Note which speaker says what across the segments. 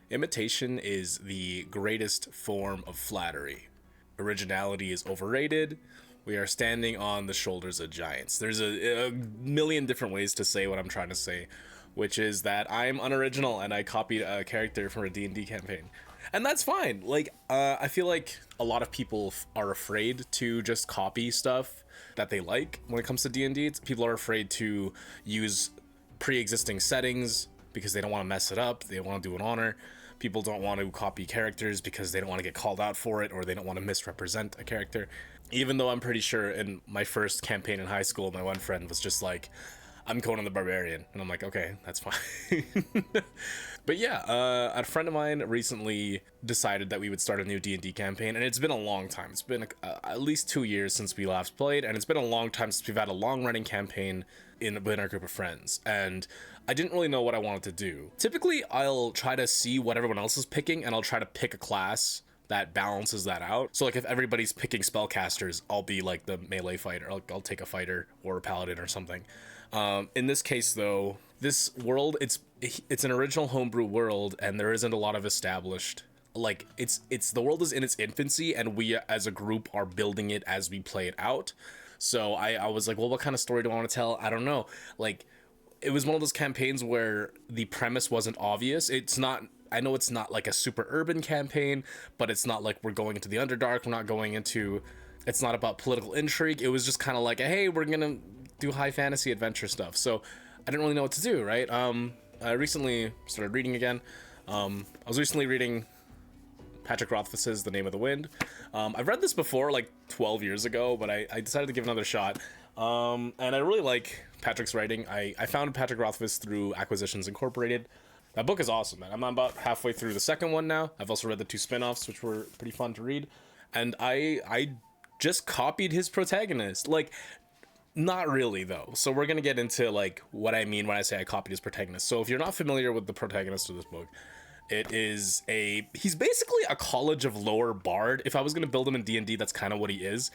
Speaker 1: Imitation is the greatest form of flattery. Originality is overrated. We are standing on the shoulders of giants. There's a million different ways to say what I'm trying to say, which is that I'm unoriginal and I copied a character from a D&D campaign. And that's fine. Like, I feel like a lot of people are afraid to just copy stuff that they like when it comes to D&D. People are afraid to use pre-existing settings because they don't want to mess it up. They want to do an honor. People don't want to copy characters because they don't want to get called out for it, or they don't want to misrepresent a character. Even though I'm pretty sure in my first campaign in high school, my one friend was just like, I'm Conan the Barbarian. And I'm like, okay, that's fine. But yeah, a friend of mine recently decided that we would start a new D&D campaign, and it's been a long time. It's been at least 2 years since we last played, and it's been a long time since we've had a long-running campaign within our group of friends, and I didn't really know what I wanted to do. Typically, I'll try to see what everyone else is picking, and I'll try to pick a class that balances that out. So like if everybody's picking spellcasters, I'll be like the melee fighter. I'll take a fighter or a paladin or something. In this case though, this world, it's an original homebrew world, and there isn't a lot of established, like it's the world is in its infancy, and we as a group are building it as we play it out. So I was like, well, what kind of story do I want to tell? I don't know. Like, it was one of those campaigns where the premise wasn't obvious. I know it's not like a super urban campaign, but it's not like we're going into the Underdark. We're not going into, it's not about political intrigue. It was just kind of like, hey, we're gonna do high fantasy adventure stuff. So I didn't really know what to do, right? I recently started reading again. I was recently reading Patrick Rothfuss's The Name of the Wind. I've read this before, like 12 years ago, but I decided to give it another shot. And I really like Patrick's writing. I found Patrick Rothfuss through Acquisitions Incorporated. That book is awesome, man. I'm about halfway through the second one now. I've also read the 2 spin-offs, which were pretty fun to read. And I just copied his protagonist. Like, not really, though. So we're going to get into, like, what I mean when I say I copied his protagonist. So if you're not familiar with the protagonist of this book, he's basically a College of Lore bard. If I was going to build him in D&D, that's kind of what he is.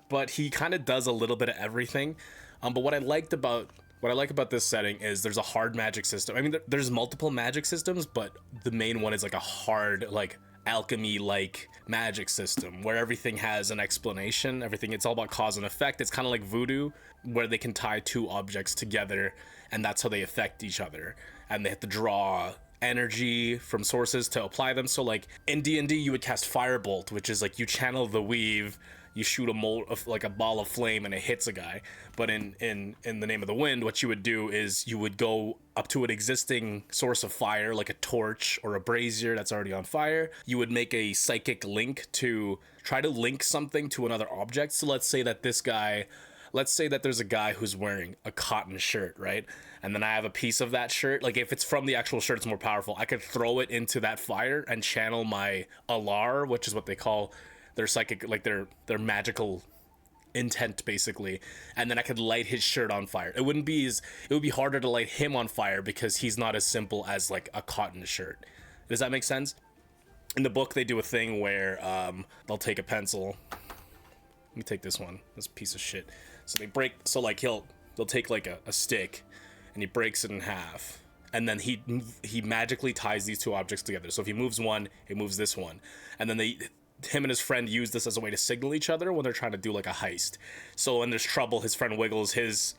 Speaker 1: But he kind of does a little bit of everything. But what I like about this setting is there's a hard magic system. I mean, there's multiple magic systems, but the main one is like a hard, like, alchemy-like magic system where everything has an explanation. It's all about cause and effect. It's kind of like voodoo, where they can tie 2 objects together, and that's how they affect each other. And they have to draw energy from sources to apply them. So like in D&D, you would cast Firebolt, which is like you channel the weave, you shoot a mold of like a ball of flame and it hits a guy. But in The Name of the Wind, what you would do is you would go up to an existing source of fire, like a torch or a brazier that's already on fire. You would make a psychic link to try to link something to another object. So let's say that there's a guy who's wearing a cotton shirt, right? And then I have a piece of that shirt. Like, if it's from the actual shirt, it's more powerful. I could throw it into that fire and channel my Alar, which is what they call their psychic, like their magical intent, basically. And then I could light his shirt on fire. It would be harder to light him on fire because he's not as simple as like a cotton shirt. Does that make sense? In the book, they do a thing where they'll take a pencil. Let me take this piece of shit. So like they'll take like a stick and he breaks it in half, and then he magically ties these 2 objects together. So if he moves one, he moves this one, and then him and his friend use this as a way to signal each other when they're trying to do like a heist. So when there's trouble, his friend wiggles his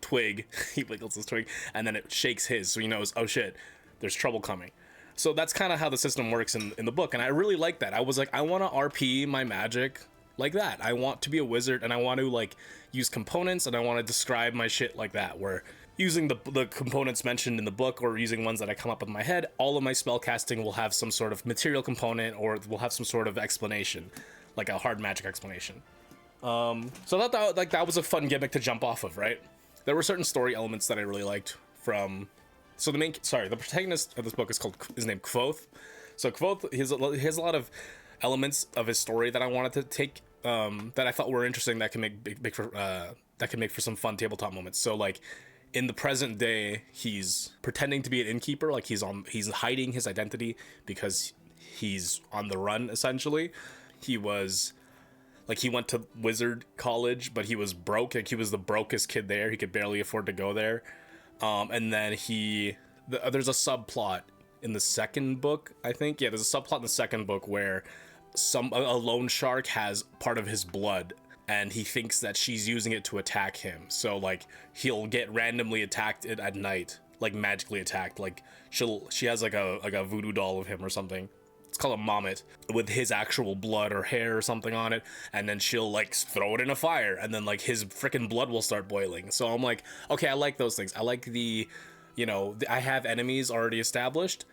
Speaker 1: twig, he wiggles his twig, and then it shakes his, so he knows, oh shit, there's trouble coming. So that's kind of how the system works in the book, and I really like that. I was like, I want to RP my magic like that. I want to be a wizard, and I want to like use components, and I want to describe my shit like that, where using the components mentioned in the book or using ones that I come up with in my head, all of my spellcasting will have some sort of material component or will have some sort of explanation, like a hard magic explanation. So that was a fun gimmick to jump off of, right? There were certain story elements that I really liked from. So the protagonist of this book is named Kvothe. So Kvothe, he has a lot of elements of his story that I wanted to take, that I thought were interesting, that can make for some fun tabletop moments. So like, in the present day, he's pretending to be an innkeeper, like he's hiding his identity because he's on the run, essentially. He went to wizard college, but he was broke. Like, he was the brokest kid there. He could barely afford to go there. And then there's a subplot in the second book, I think. Yeah, there's a subplot in the second book where a loan shark has part of his blood, and he thinks that she's using it to attack him. So like he'll get randomly attacked at night, like magically attacked. Like she has like a voodoo doll of him or something. It's called a mommet with his actual blood or hair or something on it, and then she'll like throw it in a fire, and then like his freaking blood will start boiling. So I'm like, okay, I like those things. I like I have enemies already established.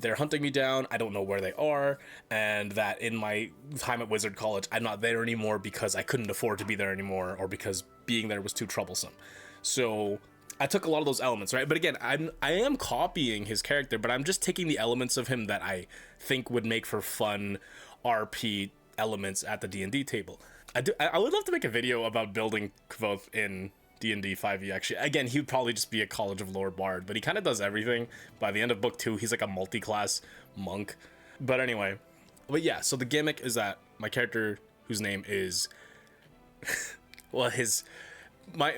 Speaker 1: They're hunting me down. I don't know where they are, and that in my time at Wizard College, I'm not there anymore because I couldn't afford to be there anymore, or because being there was too troublesome. So I took a lot of those elements, right? But again, I am copying his character, but I'm just taking the elements of him that I think would make for fun RP elements at the D&D table. I would love to make a video about building Kvothe in D&D 5e. Actually, again, he would probably just be a College of Lore bard, but he kind of does everything. By the end of book 2, he's like a multi-class monk. But anyway, yeah, so the gimmick is that my character, whose name is well,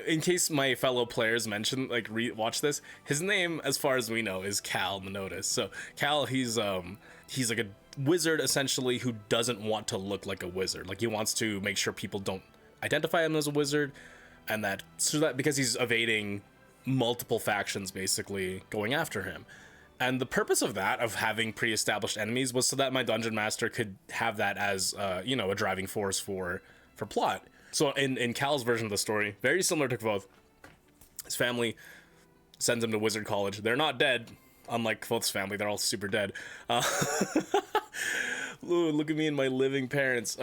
Speaker 1: in case my fellow players mention, like, watch this, his name, as far as we know, is Cal Minotis. So Cal, he's like a wizard essentially who doesn't want to look like a wizard. Like, he wants to make sure people don't identify him as a wizard, and that because he's evading multiple factions basically going after him. And the purpose of that, of having pre-established enemies, was so that my dungeon master could have that as a driving force for plot. So in Cal's version of the story, very similar to Kvothe, his family sends him to Wizard College. They're not dead, unlike Kvothe's family. They're all super dead. Look at me and my living parents.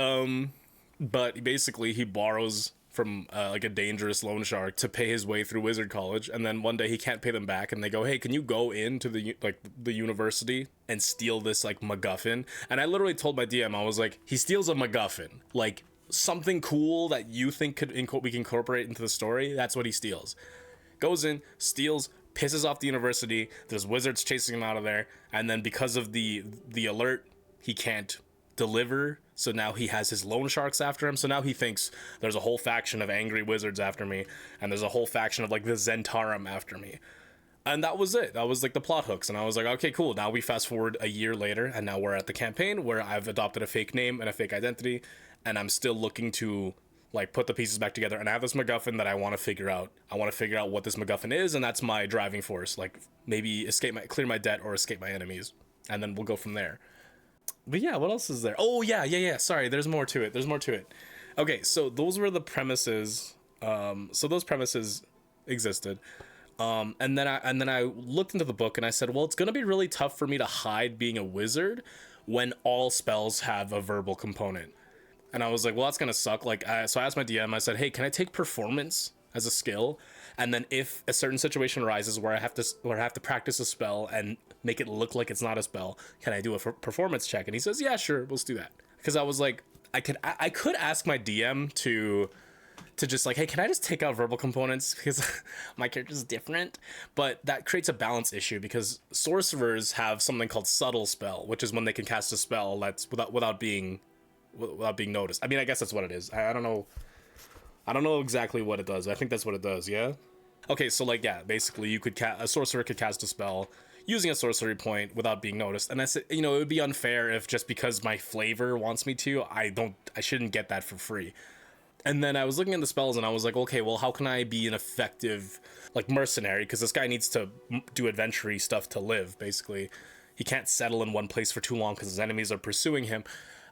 Speaker 1: But basically, he borrows from like a dangerous loan shark to pay his way through Wizard College, and then one day he can't pay them back, and they go, "Hey, can you go into the university and steal this like MacGuffin?" And I literally told my DM, I was like, "He steals a MacGuffin, like something cool that you think we can incorporate into the story. That's what he steals." Goes in, steals, pisses off the university. There's wizards chasing him out of there, and then because of the alert, he can't deliver. So now he has his loan sharks after him. So now he thinks there's a whole faction of angry wizards after me, and there's a whole faction of like the Zentarum after me. And that was it. That was like the plot hooks. And I was like, okay, cool. Now we fast forward a year later, and now we're at the campaign where I've adopted a fake name and a fake identity, and I'm still looking to like put the pieces back together. And I have this MacGuffin that I want to figure out. I want to figure out what this MacGuffin is, and that's my driving force. Like maybe clear my debt or escape my enemies, and then we'll go from there. But yeah, what else is there? Oh yeah. Sorry, there's more to it. Okay, so those were the premises. So those premises existed. And then I looked into the book and I said, well, it's gonna be really tough for me to hide being a wizard when all spells have a verbal component. And I was like, well, that's gonna suck. Like, so I asked my DM. I said, hey, can I take performance as a skill? And then if a certain situation arises where I have to practice a spell and make it look like it's not a spell, can I do a performance check? And he says, yeah, sure, let's do that. Because I was like, I could ask my DM to just like, hey, can I just take out verbal components because my character's different? But that creates a balance issue because sorcerers have something called subtle spell, which is when they can cast a spell that's without being noticed. I mean, I guess that's what it is. I don't know exactly what it does. I think that's what it does. Yeah. Okay, so like, yeah, basically a sorcerer could cast a spell using a sorcery point without being noticed. And that's, it would be unfair if just because my flavor wants me to, I shouldn't get that for free. And then I was looking at the spells and I was like, okay, well, how can I be an effective like mercenary? Because this guy needs to do adventure-y stuff to live, basically. He can't settle in one place for too long because his enemies are pursuing him.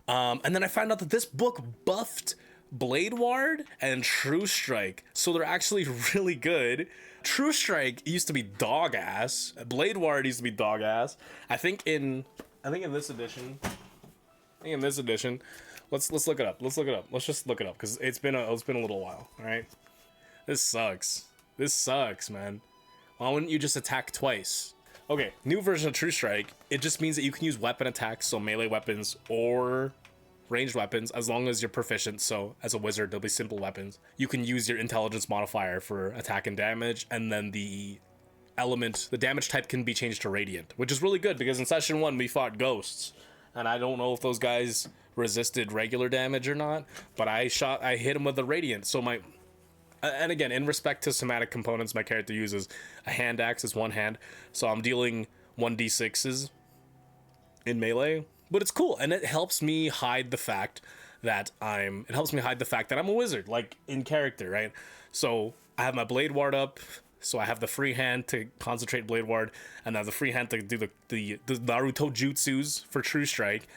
Speaker 1: And then I found out that this book buffed Blade Ward and True Strike, so they're actually really good. True Strike used to be dog ass. Blade Ward used to be dog ass. I think in this edition. Let's look it up. Let's just look it up because it's been a little while. All right. This sucks, man. Why wouldn't you just attack twice? Okay, new version of True Strike. It just means that you can use weapon attacks, so melee weapons or ranged weapons, as long as you're proficient. So as a wizard, there'll be simple weapons. You can use your intelligence modifier for attack and damage, and then the damage type can be changed to radiant, which is really good because in session 1 we fought ghosts, and I don't know if those guys resisted regular damage or not, but I hit them with the radiant. So and again, in respect to somatic components, my character uses a hand axe as one hand, so I'm dealing 1d6s in melee, but it's cool, and it helps me hide the fact that I'm a wizard, like in character, right? So I have my blade ward up, so I have the free hand to concentrate blade ward, and I have the free hand to do the Naruto jutsus for true strike.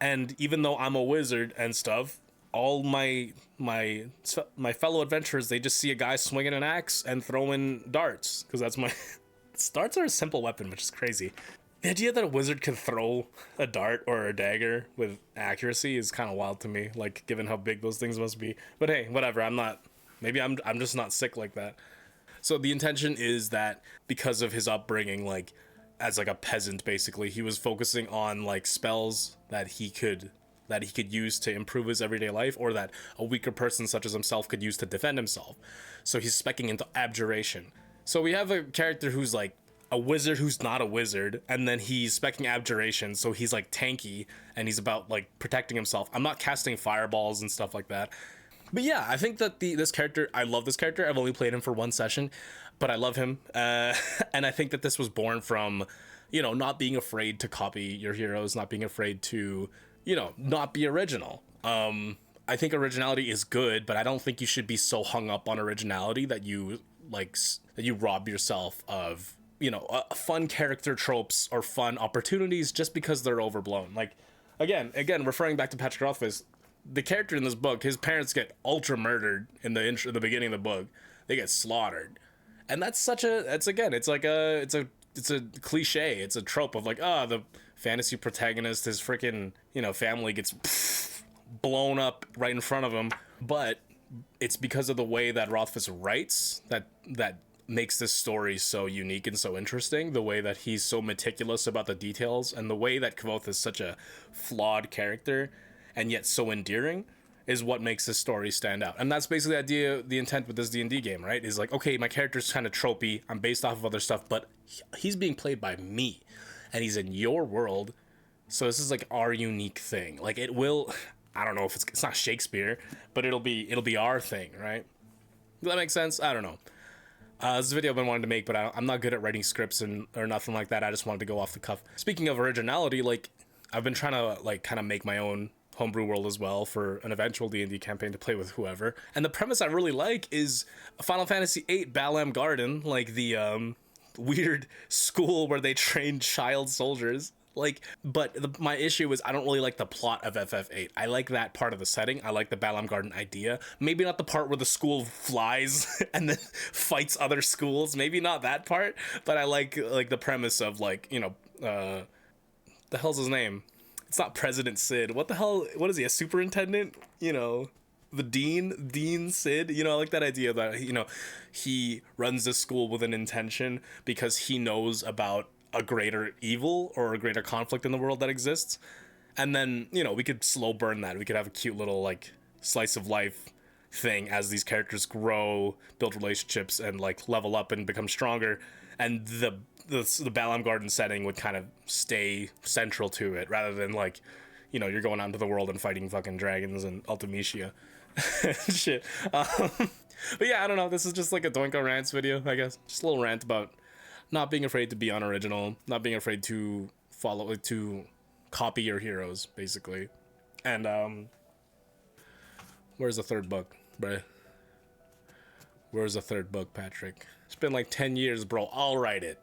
Speaker 1: And even though I'm a wizard and stuff, all my fellow adventurers, they just see a guy swinging an axe and throwing darts, because that's my darts are a simple weapon, which is crazy. The idea that a wizard can throw a dart or a dagger with accuracy is kind of wild to me, like given how big those things must be. But hey, whatever. I'm just not sick like that. So the intention is that because of his upbringing, like as like a peasant, basically, he was focusing on like spells that he could use to improve his everyday life, or that a weaker person such as himself could use to defend himself. So he's specking into abjuration. So we have a character who's like a wizard who's not a wizard, and then he's specking abjuration, so he's like tanky and he's about like protecting himself. I'm not casting fireballs and stuff like that. But yeah, I think that this character, I love this character. I've only played him for one session, but I love him. And I think that this was born from, not being afraid to copy your heroes, not being afraid to, not be original. I think originality is good, but I don't think you should be so hung up on originality that you rob yourself of, fun character tropes or fun opportunities just because they're overblown. Like, again, referring back to Patrick Rothfuss, the character in this book, his parents get ultra murdered in the beginning of the book. They get slaughtered, and it's a cliche. It's a trope of like, the fantasy protagonist, his freaking family gets blown up right in front of him. But it's because of the way that Rothfuss writes that makes this story so unique and so interesting. The way that he's so meticulous about the details, and the way that Kvothe is such a flawed character and yet so endearing, is what makes this story stand out. And that's basically the intent with this D&D game, right? Is like, okay, my character's kind of tropey, I'm based off of other stuff, but he's being played by me, and he's in your world, so this is like our unique thing. Like, it will, I don't know if it's not Shakespeare, but it'll be our thing, right? Does that make sense? I don't know. This is a video I've been wanting to make, but I'm not good at writing scripts or nothing like that. I just wanted to go off the cuff. Speaking of originality, like, I've been trying to like kind of make my own homebrew world as well for an eventual D&D campaign to play with whoever. And the premise I really like is Final Fantasy VIII Balam Garden, like the weird school where they train child soldiers. Like, but my issue is I don't really like the plot of FF8. I like that part of the setting. I like the Balam Garden idea. Maybe not the part where the school flies and then fights other schools. Maybe not that part, but I like the premise of like, the hell's his name? It's not President Sid. What the hell? What is he? A superintendent? The Dean Sid. I like that idea that he runs this school with an intention because he knows about a greater evil or a greater conflict in the world that exists. And then we could slow burn that. We could have a cute little like slice of life thing as these characters grow, build relationships, and like level up and become stronger. And the Balam Garden setting would kind of stay central to it, rather than like, you're going out into the world and fighting fucking dragons and Ultimecia shit. But yeah, I don't know. This is just like a Doinko rants video, I guess. Just a little rant about not being afraid to be unoriginal, not being afraid to copy your heroes, basically. And where's the third book, bruh? Where's the third book, Patrick? It's been like 10 years, bro. I'll write it.